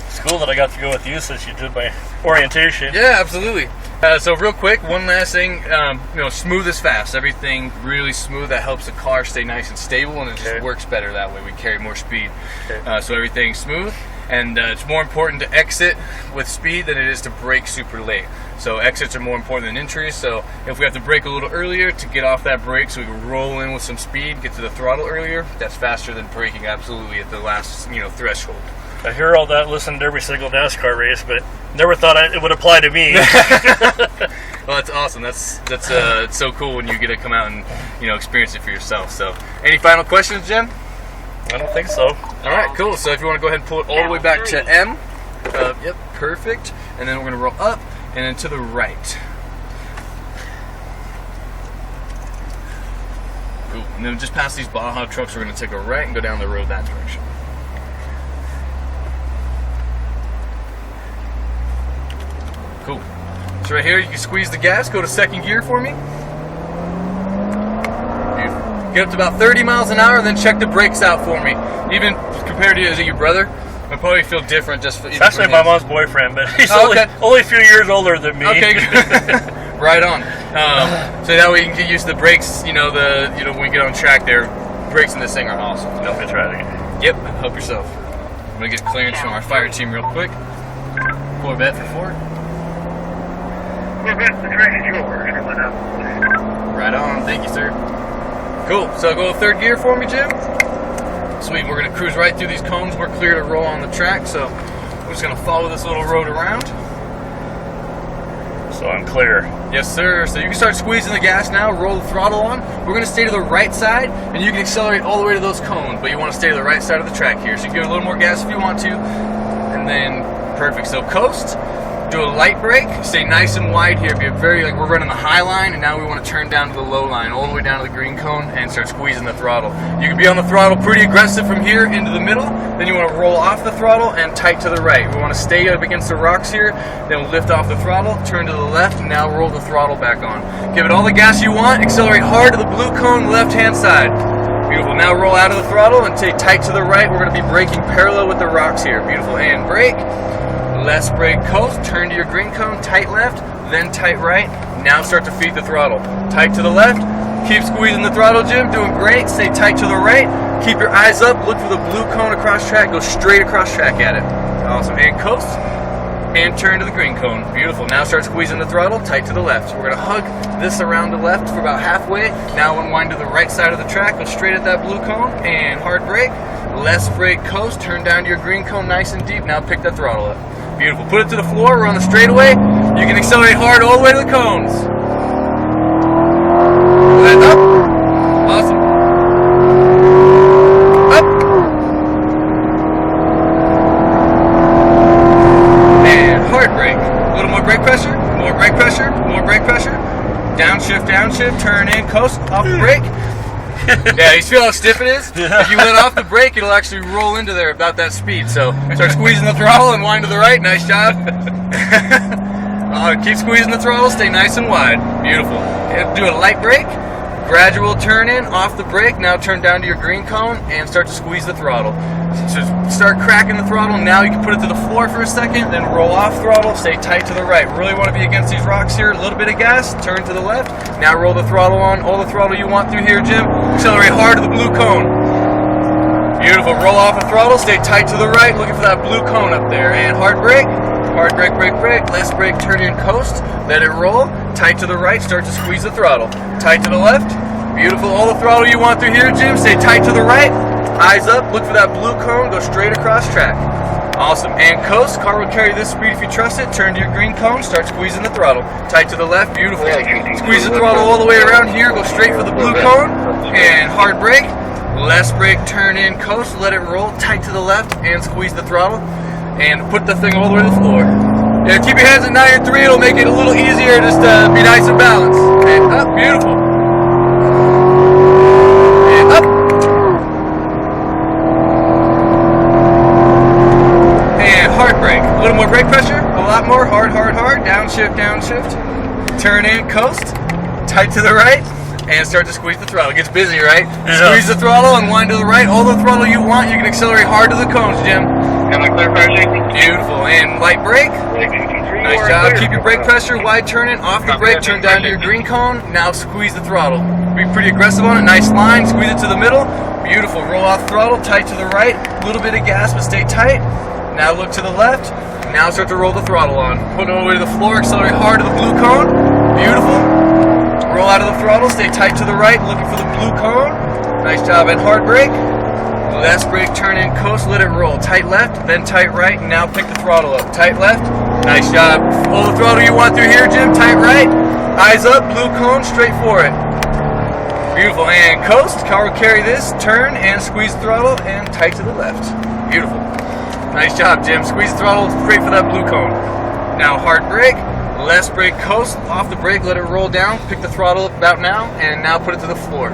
It's cool that I got to go with you since you did my orientation. Yeah, absolutely. So real quick, one last thing, smooth is fast. Everything really smooth. That helps the car stay nice and stable, and it just works better that way. We carry more speed. So everything's smooth, and it's more important to exit with speed than it is to brake super late. So exits are more important than entries. So if we have to brake a little earlier to get off that brake so we can roll in with some speed, get to the throttle earlier, that's faster than braking absolutely at the last threshold. I hear all that, listen to every single NASCAR race, but never thought it would apply to me. Well, that's awesome. That's it's so cool when you get to come out and experience it for yourself. So, any final questions, Jim? I don't think so. All right, cool. So if you want to go ahead and pull it all the way back to M, yep, perfect. And then we're going to roll up and then to the right. Cool. And then just past these Baja trucks, we're going to take a right and go down the road that direction. Cool. So right here, you can squeeze the gas, go to second gear for me. Beautiful. Get up to about 30 miles an hour, and then check the brakes out for me. Even compared to your brother, I probably feel different just for... It's actually my mom's boyfriend, but he's only a few years older than me. Okay, right on. So that way you can get used to the brakes, when we get on track there, brakes in this thing are awesome. Don't get try it again. Yep, help yourself. I'm going to get clearance from our fire team real quick. Corvette for Ford. Right on, thank you, sir. Cool, so go third gear for me, Jim. Sweet, we're going to cruise right through these cones. We're clear to roll on the track, so we're just going to follow this little road around. So I'm clear. Yes, sir. So you can start squeezing the gas now, roll the throttle on. We're going to stay to the right side, and you can accelerate all the way to those cones, but you want to stay to the right side of the track here. So you can give it a little more gas if you want to, and then perfect. So coast. Do a light brake, stay nice and wide here. Be very we're running the high line, and now we want to turn down to the low line, all the way down to the green cone, and start squeezing the throttle. You can be on the throttle pretty aggressive from here into the middle. Then you want to roll off the throttle and tight to the right. We want to stay up against the rocks here. Then we'll lift off the throttle, turn to the left, and now roll the throttle back on. Give it all the gas you want. Accelerate hard to the blue cone, left-hand side. Beautiful. Now roll out of the throttle and take tight to the right. We're going to be braking parallel with the rocks here. Beautiful. And brake. Less brake, coast, turn to your green cone, tight left, then tight right. Now start to feed the throttle. Tight to the left, keep squeezing the throttle, Jim, doing great. Stay tight to the right, keep your eyes up, look for the blue cone across track, go straight across track at it. Awesome, and coast, and turn to the green cone. Beautiful, now start squeezing the throttle, tight to the left. We're gonna hug this around the left for about halfway. Now unwind to the right side of the track, go straight at that blue cone, and hard brake. Less brake, coast, turn down to your green cone nice and deep. Now pick that throttle up. Beautiful. Put it to the floor. We're on the straightaway. You can accelerate hard all the way to the cones. And up. Awesome. Up. And hard brake. A little more brake pressure. More brake pressure. More brake pressure. Downshift. Turn in. Coast. Off the brake. Yeah, you feel how stiff it is? If you let off the brake, it'll actually roll into there about that speed. So start squeezing the throttle and wind to the right. Nice job. Keep squeezing the throttle. Stay nice and wide. Beautiful. And do a light brake. Gradual turn in, off the brake. Now turn down to your green cone and start to squeeze the throttle. So start cracking the throttle. Now you can put it to the floor for a second, then roll off throttle. Stay tight to the right. Really want to be against these rocks here. A little bit of gas. Turn to the left. Now roll the throttle on. All the throttle you want through here, Jim. Accelerate hard to the blue cone. Beautiful. Roll off the throttle. Stay tight to the right. Looking for that blue cone up there. And hard brake. Hard brake, brake. Less brake, turn in, coast. Let it roll. Tight to the right. Start to squeeze the throttle. Tight to the left. Beautiful. All the throttle you want through here, Jim. Stay tight to the right. Eyes up. Look for that blue cone. Go straight across track. Awesome. And coast. Car will carry this speed if you trust it. Turn to your green cone. Start squeezing the throttle. Tight to the left. Beautiful. Squeeze the throttle all the way around here. Go straight for the blue cone. And hard brake. Less brake. Turn in. Coast. Let it roll. Tight to the left. And squeeze the throttle. And put the thing all the way to the floor. Yeah, keep your hands at 9 and 3. It'll make it a little easier just to be nice and balanced. And up. Beautiful. And up. And hard brake. A little more brake pressure. A lot more. Hard. Downshift. Turn in. Coast. Tight to the right. And start to squeeze the throttle. It gets busy, right? Yeah. Squeeze the throttle and wind to the right. All the throttle you want. You can accelerate hard to the cones, Jim. Am I clear, fire safety? Beautiful. And light brake. Nice job. Keep your brake pressure wide turning. Off the brake, turn down to your green cone. Now squeeze the throttle. Be pretty aggressive on it. Nice line. Squeeze it to the middle. Beautiful. Roll off throttle. Tight to the right. A little bit of gas, but stay tight. Now look to the left. Now start to roll the throttle on. Put it all the way to the floor. Accelerate hard to the blue cone. Beautiful. Roll out of the throttle. Stay tight to the right. Looking for the blue cone. Nice job. And hard brake. Last brake, turn in, coast, let it roll. Tight left, then tight right, and now pick the throttle up. Tight left, nice job. Pull the throttle you want through here, Jim. Tight right, eyes up, blue cone, straight for it. Beautiful, and coast. Car will carry this, turn, and squeeze the throttle, and tight to the left. Beautiful. Nice job, Jim. Squeeze the throttle, straight for that blue cone. Now hard brake, left brake, coast, off the brake, let it roll down. Pick the throttle up about now, and now put it to the floor.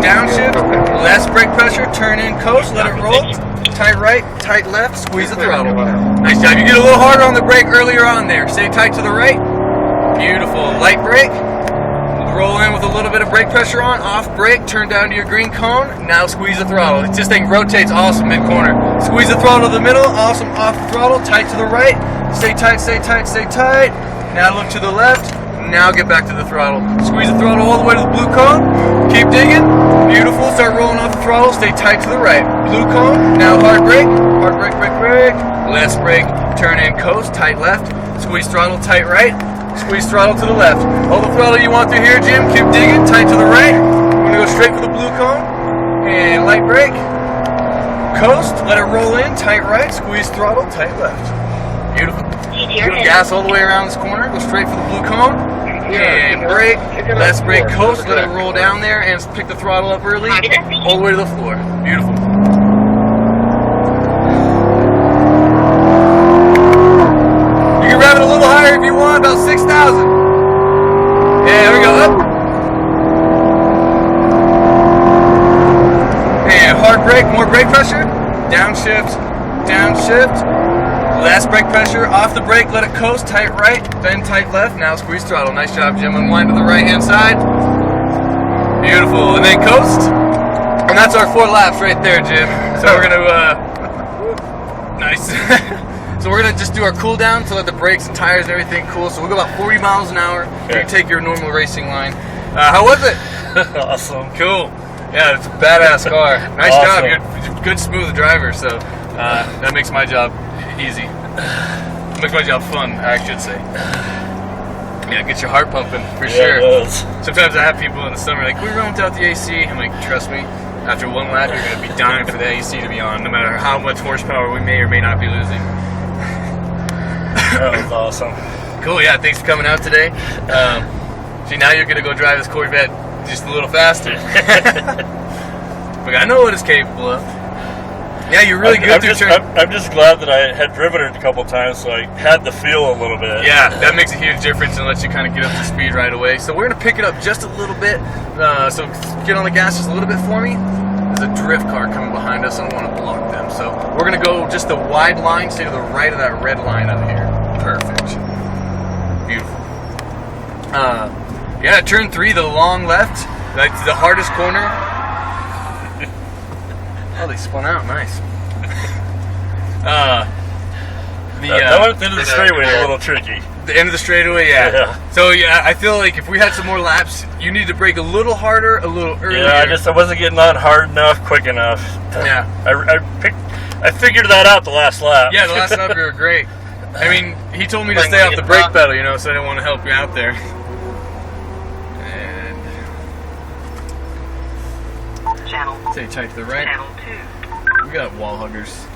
Downshift, less brake pressure, turn in, coast, let it roll, tight right, tight left, squeeze the throttle. Nice job. You get a little harder on the brake earlier on there. Stay tight to the right. Beautiful. Light brake. Roll in with a little bit of brake pressure on, off brake, turn down to your green cone, now squeeze the throttle. This thing rotates awesome mid-corner. Squeeze the throttle to the middle, awesome, off the throttle, tight to the right, stay tight, stay tight, stay tight. Now look to the left. Now get back to the throttle. Squeeze the throttle all the way to the blue cone. Keep digging. Beautiful. Start rolling off the throttle. Stay tight to the right. Blue cone. Now hard brake. Hard brake, brake, brake. Less brake. Turn in, coast. Tight left. Squeeze throttle, tight right. Squeeze throttle to the left. All the throttle you want through here, Jim. Keep digging. Tight to the right. We're going to go straight for the blue cone. And light brake. Coast. Let it roll in. Tight right. Squeeze throttle, tight left. Beautiful. Give gas all the way around this corner. Go straight for the blue cone. And brake, less brake, coast, let it roll down there and pick the throttle up early, all the way to the floor. Beautiful. You can rev it a little higher if you want, about 6,000. Yeah, there we go, up. And hard brake, more brake pressure, downshift, downshift. Last brake pressure, off the brake, let it coast, tight right, then tight left, now squeeze throttle. Nice job, Jim. Unwind to the right hand side. Beautiful, and then coast. And that's our 4 laps right there, Jim. So we're gonna, nice. So we're gonna just do our cool down to let the brakes and tires and everything cool. So we'll go about 40 miles an hour. Okay. You can take your normal racing line. How was it? Awesome. Cool. Yeah, it's a badass car. Nice Awesome. job. You're a good, smooth driver, so that makes my job easy. Makes my job fun, I should say. Yeah, get your heart pumping for sure. It does. Sometimes I have people in the summer like, can we run without the AC? I'm like, trust me, after one lap you're going to be dying for the AC to be on, no matter how much horsepower we may or may not be losing. That was awesome. Cool, yeah, thanks for coming out today. See, now you're going to go drive this Corvette just a little faster. But I know what it's capable of. Yeah, you're really good through turn. I'm just glad that I had driven it a couple times, so I had the feel a little bit. Yeah, that makes a huge difference and lets you kind of get up to speed right away. So we're going to pick it up just a little bit. So get on the gas just a little bit for me. There's a drift car coming behind us. I don't want to block them. So we're going to go just the wide line, stay to the right of that red line up here. Perfect. Beautiful. Yeah, turn 3, the long left. That's the hardest corner. Oh, they spun out. Nice. That one at the end of the straightaway is a little tricky. The end of the straightaway, yeah. So, yeah, I feel like if we had some more laps, you need to brake a little harder, a little earlier. Yeah, I wasn't getting on hard enough, quick enough. Yeah. I figured that out the last lap. Yeah, the last lap you were great. I mean, he told me to stay off the brake pedal, you know, so I didn't want to help you out there. And Channel. stay tight to the right. Channel 2. We got wall huggers.